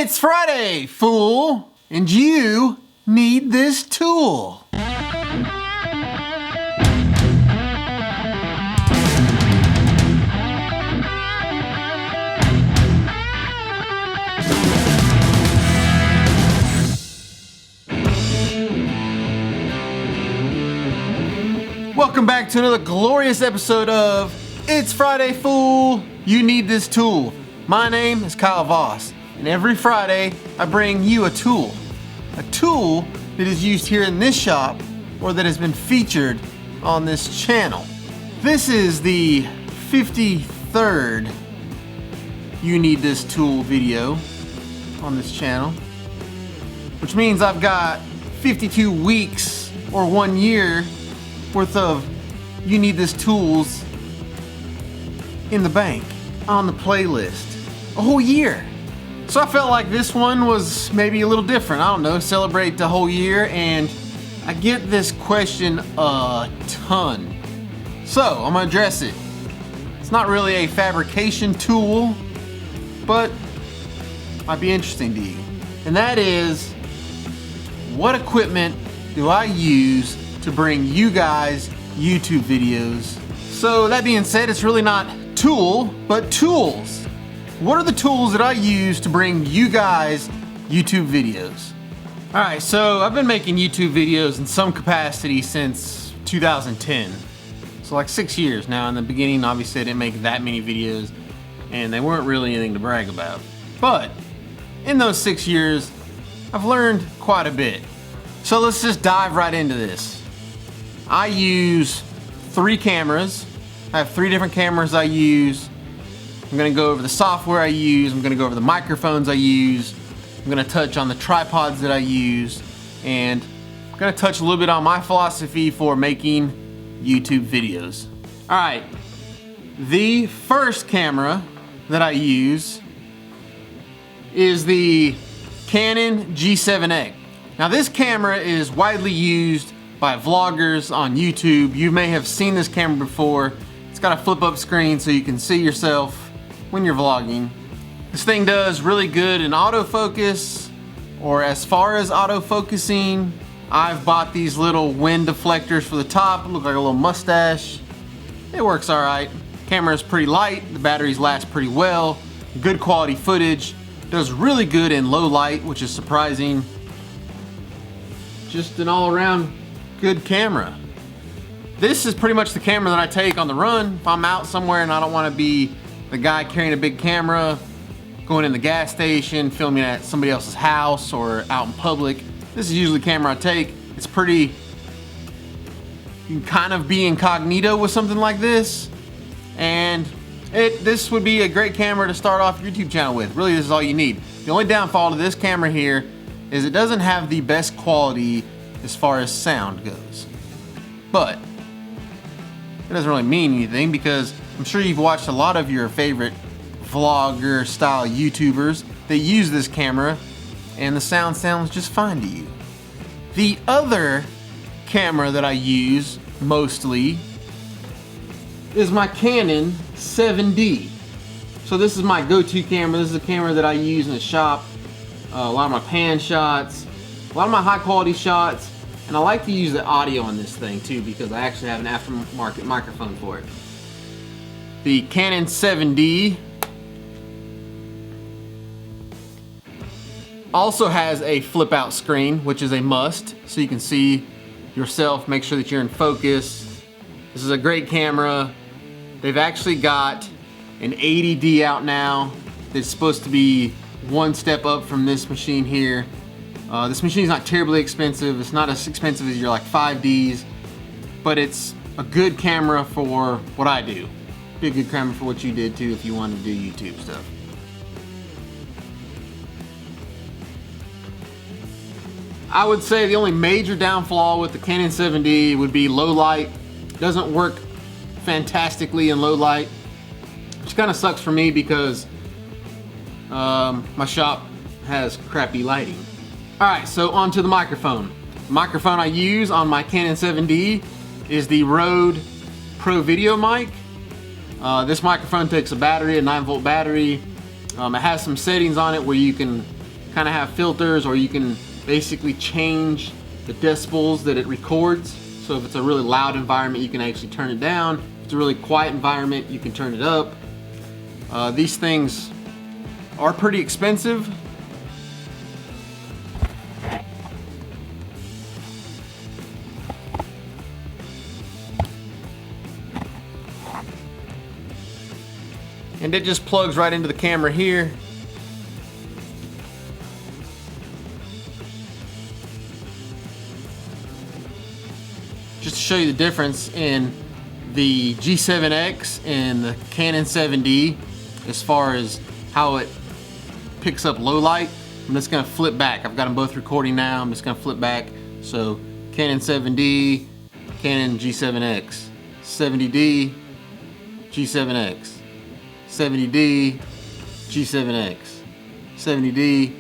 It's Friday, fool, and you need this tool. Welcome back to another glorious episode of It's Friday, fool, you need this tool. My name is Kyle Voss, and every Friday I bring you a tool that is used here in this shop or that has been featured on this channel. This is the 53rd You Need This Tool video on this channel, which means I've got 52 weeks or 1 year worth of You Need This tools in the bank, on the playlist, a whole year. So I felt like this one was maybe a little different. I don't know, celebrate the whole year, and I get this question a ton. So I'm gonna address it. It's not really a fabrication tool, but might be interesting to you. And that is, what equipment do I use to bring you guys YouTube videos? So that being said, it's really not tool, but tools. What are the tools that I use to bring you guys YouTube videos? All right, so I've been making YouTube videos in some capacity since 2010. So like 6 years now. In the beginning, obviously I didn't make that many videos and they weren't really anything to brag about. But in those 6 years, I've learned quite a bit. So let's just dive right into this. I use 3 cameras. I have 3 different cameras I use. I'm gonna go over the software I use. I'm gonna go over the microphones I use. I'm gonna touch on the tripods that I use. And I'm gonna touch a little bit on my philosophy for making YouTube videos. All right, the first camera that I use is the Canon G7X. Now this camera is widely used by vloggers on YouTube. You may have seen this camera before. It's got a flip up screen so you can see yourself when you're vlogging. This thing does really good in autofocus, or as far as autofocusing. I've bought these little wind deflectors for the top. Look like a little mustache. It works all right. Camera is pretty light. The batteries last pretty well. Good quality footage. Does really good in low light, which is surprising. Just an all around good camera. This is pretty much the camera that I take on the run. If I'm out somewhere and I don't want to be the guy carrying a big camera, going in the gas station, filming at somebody else's house or out in public, this is usually the camera I take. It's pretty, you can kind of be incognito with something like this. And this would be a great camera to start off your YouTube channel with. Really, this is all you need. The only downfall to this camera here is it doesn't have the best quality as far as sound goes. But it doesn't really mean anything, because I'm sure you've watched a lot of your favorite vlogger style YouTubers that use this camera and the sound sounds just fine to you. The other camera that I use mostly is my Canon 7D. So this is my go-to camera. This is a camera that I use in the shop. A lot of my pan shots, a lot of my high quality shots, and I like to use the audio on this thing too, because I actually have an aftermarket microphone for it. The Canon 7D also has a flip out screen, which is a must, so you can see yourself, make sure that you're in focus. This is a great camera. They've actually got an 80D out now that's supposed to be one step up from this machine here. This machine is not terribly expensive. It's not as expensive as your like 5Ds, but it's a good camera for what I do. Be a good camera for what you did too if you want to do YouTube stuff. I would say the only major downfall with the Canon 7D would be low light. It doesn't work fantastically in low light, which kind of sucks for me because my shop has crappy lighting. All right, so on to the microphone. The microphone I use on my Canon 7D is the Rode Pro Video mic. This microphone takes a battery, a 9-volt battery. It has some settings on it where you can kind of have filters, or you can basically change the decibels that it records. So if it's a really loud environment, you can actually turn it down. If it's a really quiet environment, you can turn it up. These things are pretty expensive. And it just plugs right into the camera here. Just to show you the difference in the G7X and the Canon 7D as far as how it picks up low light. I'm just gonna flip back. I've got them both recording now. I'm just gonna flip back. So Canon 7D, Canon G7X, 70D, G7X, 70D, G7X, 70D.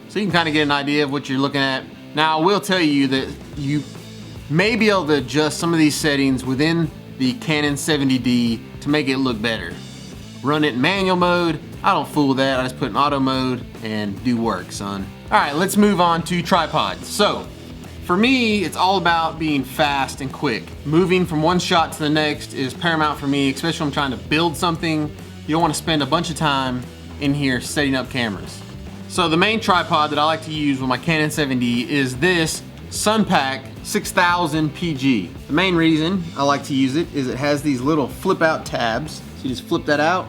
So you can kind of get an idea of what you're looking at. Now I will tell you that you may be able to adjust some of these settings within the Canon 70D to make it look better. Run it in manual mode. I don't fool with that. I just put it in auto mode and do work, son. All right, let's move on to tripods. So for me, it's all about being fast and quick. Moving from one shot to the next is paramount for me, especially when I'm trying to build something. You don't want to spend a bunch of time in here setting up cameras. So the main tripod that I like to use with my Canon 7D is this Sunpack 6000 PG. The main reason I like to use it is it has these little flip out tabs. So you just flip that out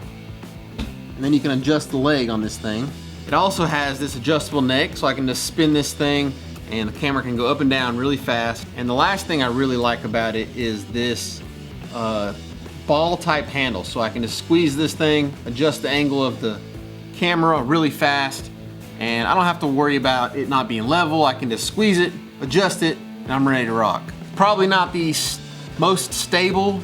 and then you can adjust the leg on this thing. It also has this adjustable neck, so I can just spin this thing and the camera can go up and down really fast. And the last thing I really like about it is this ball type handle. So I can just squeeze this thing, adjust the angle of the camera really fast, and I don't have to worry about it not being level. I can just squeeze it, adjust it, and I'm ready to rock. Probably not the most stable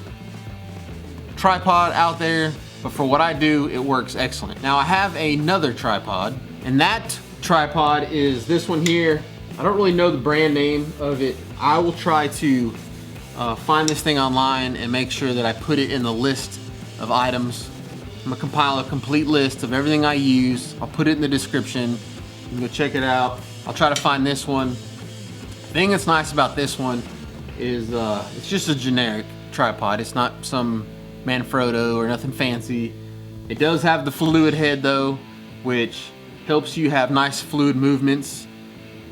tripod out there, but for what I do, it works excellent. Now I have another tripod, and that tripod is this one here. I don't really know the brand name of it. I will try to find this thing online and make sure that I put it in the list of items. I'm gonna compile a complete list of everything I use. I'll put it in the description. You can go check it out. I'll try to find this one. The thing that's nice about this one is it's just a generic tripod. It's not some Manfrotto or nothing fancy. It does have the fluid head though, which helps you have nice fluid movements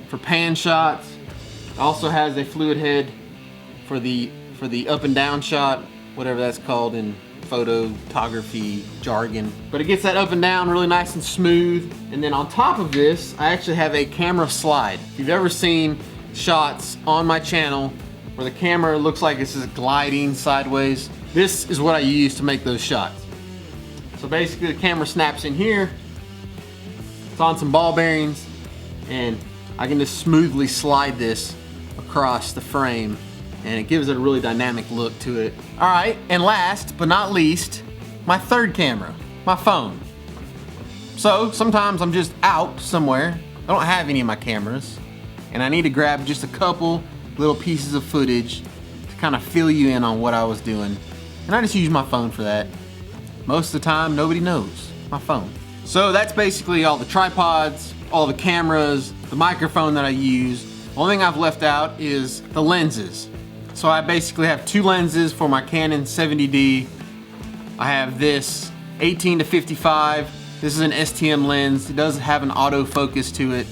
for pan shots. It also has a fluid head for the up and down shot, whatever that's called in photography jargon. But it gets that up and down really nice and smooth. And then on top of this, I actually have a camera slide. If you've ever seen shots on my channel where the camera looks like it's just gliding sideways, this is what I use to make those shots. So basically the camera snaps in here, it's on some ball bearings, and I can just smoothly slide this across the frame, and it gives it a really dynamic look to it. All right, and last but not least, my third camera, my phone. So sometimes I'm just out somewhere, I don't have any of my cameras, and I need to grab just a couple little pieces of footage to kind of fill you in on what I was doing. And I just use my phone for that. Most of the time, nobody knows my phone. So that's basically all the tripods, all the cameras, the microphone that I use. The only thing I've left out is the lenses. So I basically have two lenses for my Canon 70D. I have this 18 to 55. This is an STM lens. It does have an autofocus to it.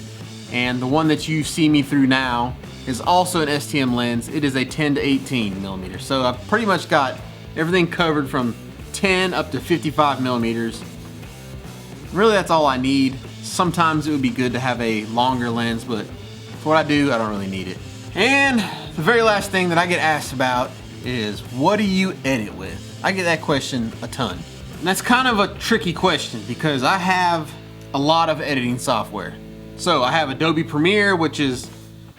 And the one that you see me through now is also an STM lens. It is a 10 to 18 millimeters. So I've pretty much got everything covered from 10 up to 55 millimeters. Really, that's all I need. Sometimes it would be good to have a longer lens, but for what I do, I don't really need it. And the very last thing that I get asked about is, what do you edit with? I get that question a ton. And that's kind of a tricky question because I have a lot of editing software. So I have Adobe Premiere, which is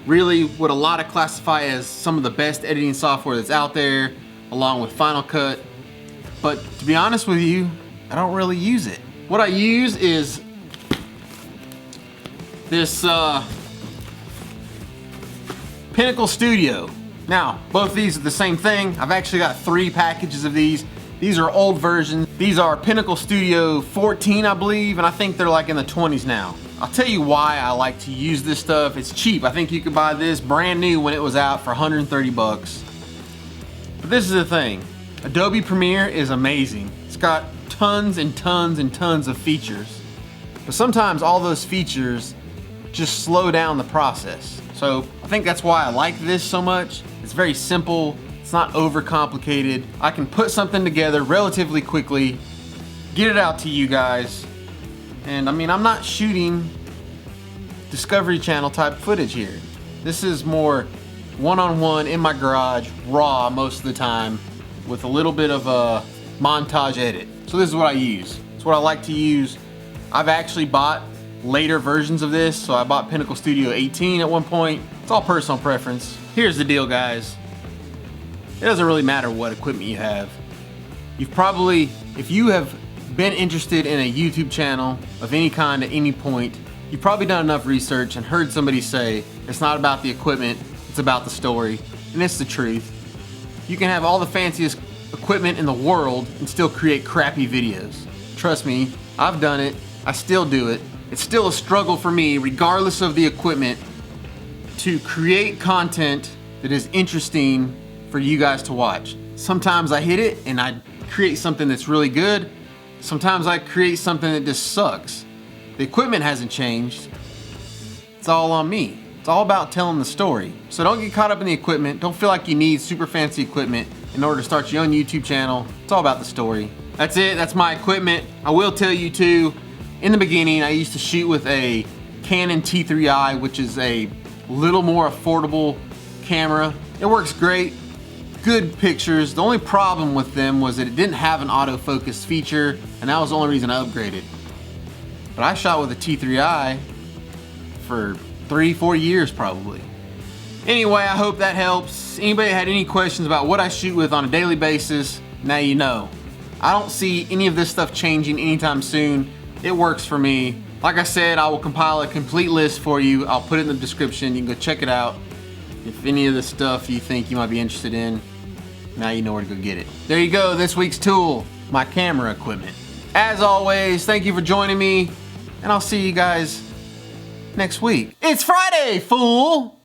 really what a lot of classify as some of the best editing software that's out there, along with Final Cut. But to be honest with you, I don't really use it. What I use is this Pinnacle Studio. Now, both these are the same thing. I've actually got 3 packages of these. These are old versions. These are Pinnacle Studio 14, I believe, and I think they're like in the 20s now. I'll tell you why I like to use this stuff. It's cheap. I think you could buy this brand new when it was out for 130 bucks. But this is the thing. Adobe Premiere is amazing. It's got tons and tons and tons of features. But sometimes all those features just slow down the process. So I think that's why I like this so much. It's very simple. It's not overcomplicated. I can put something together relatively quickly, get it out to you guys. And I mean, I'm not shooting Discovery Channel type footage here. This is more one-on-one in my garage, raw most of the time, with a little bit of a montage edit. So this is what I use. It's what I like to use. I've actually bought later versions of this. So I bought Pinnacle Studio 18 at one point. It's all personal preference. Here's the deal, guys. It doesn't really matter what equipment you have. You've probably, if you have been interested in a YouTube channel of any kind at any point, you've probably done enough research and heard somebody say, it's not about the equipment, it's about the story. And it's the truth. You can have all the fanciest equipment in the world and still create crappy videos. Trust me, I've done it, I still do it. It's still a struggle for me, regardless of the equipment, to create content that is interesting for you guys to watch. Sometimes I hit it and I create something that's really good. Sometimes I create something that just sucks. The equipment hasn't changed. It's all on me. It's all about telling the story. So don't get caught up in the equipment. Don't feel like you need super fancy equipment in order to start your own YouTube channel. It's all about the story. That's it, that's my equipment. I will tell you too, in the beginning, I used to shoot with a Canon T3i, which is a little more affordable camera. It works great. Good pictures. The only problem with them was that it didn't have an autofocus feature, and that was the only reason I upgraded. But I shot with a T3i for 3-4 years probably. Anyway, I hope that helps. Anybody had any questions about what I shoot with on a daily basis, now you know. I don't see any of this stuff changing anytime soon. It works for me. Like I said, I will compile a complete list for you. I'll put it in the description. You can go check it out. If any of the stuff you think you might be interested in, now you know where to go get it. There you go, this week's tool, my camera equipment. As always, thank you for joining me, and I'll see you guys next week. It's Friday, fool!